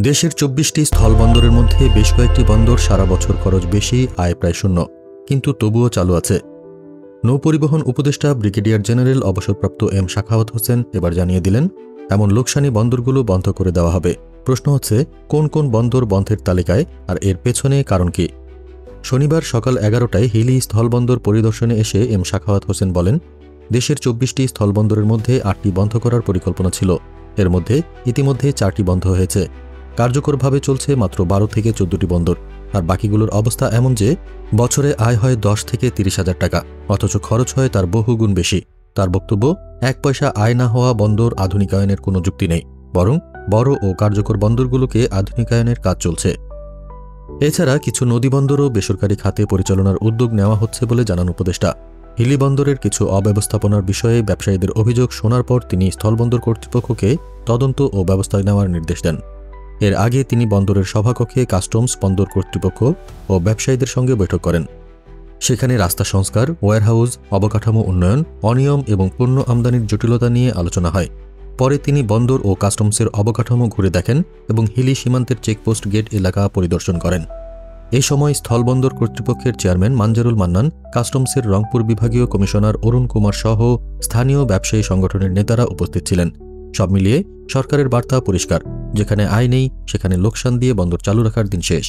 দেশের ২৪টি স্থলবন্দরের মধ্যে বেশ কয়েকটি বন্দর সারা বছর খরচ বেশি, আয় প্রায় শূন্য, কিন্তু তবুও চালু আছে। নৌপরিবহন উপদেষ্টা ব্রিগেডিয়ার জেনারেল অবসরপ্রাপ্ত এম সাখাওয়াত হোসেন এবার জানিয়ে দিলেন, এমন লোকসানি বন্দরগুলো বন্ধ করে দেওয়া হবে। প্রশ্ন হচ্ছে, কোন কোন বন্দর বন্ধের তালিকায়, আর এর পেছনে কারণ কি? শনিবার সকাল ১১টায় হিলি স্থলবন্দর পরিদর্শনে এসে এম সাখাওয়াত হোসেন বলেন, দেশের ২৪টি স্থলবন্দরের মধ্যে ৮টি বন্ধ করার পরিকল্পনা ছিল। এর মধ্যে ইতিমধ্যে ৪টি বন্ধ হয়েছে। কার্যকরভাবে চলছে মাত্র ১২ থেকে ১৪টি বন্দর, আর বাকিগুলোর অবস্থা এমন যে বছরে আয় হয় ১০ থেকে ৩০ হাজার টাকা, অথচ খরচ হয় তার বহুগুণ বেশি। তার বক্তব্য, ১ পয়সা আয় না হওয়া বন্দর আধুনিকায়নের কোনো যুক্তি নেই, বরং বড় ও কার্যকর বন্দরগুলোকে আধুনিকায়নের কাজ চলছে। এছাড়া কিছু নদীবন্দরও বেসরকারি খাতে পরিচালনার উদ্যোগ নেওয়া হচ্ছে বলে জানান উপদেষ্টা। হিলি বন্দরের কিছু অব্যবস্থাপনার বিষয়ে ব্যবসায়ীদের অভিযোগ শোনার পর তিনি স্থলবন্দর কর্তৃপক্ষকে তদন্ত ও ব্যবস্থা নেওয়ার নির্দেশ দেন। এর আগে তিনি বন্দরের সভাকক্ষে কাস্টমস, বন্দর কর্তৃপক্ষ ও ব্যবসায়ীদের সঙ্গে বৈঠক করেন। সেখানে রাস্তা সংস্কার, ওয়্যারহাউস, অবকাঠামো উন্নয়ন, অনিয়ম এবং পণ্য আমদানির জটিলতা নিয়ে আলোচনা হয়। পরে তিনি বন্দর ও কাস্টমসের অবকাঠামো ঘুরে দেখেন এবং হিলি সীমান্তের চেকপোস্ট গেট এলাকা পরিদর্শন করেন। এ সময় স্থলবন্দর কর্তৃপক্ষের চেয়ারম্যান মানজারুল মান্নান, কাস্টমসের রংপুর বিভাগীয় কমিশনার অরুণ কুমার সহ স্থানীয় ব্যবসায়ী সংগঠনের নেতারা উপস্থিত ছিলেন। সব মিলিয়ে সরকারের বার্তা পরিষ্কার, যেখানে আয় নেই সেখানে লোকসান দিয়ে বন্দর চালু রাখার দিন শেষ।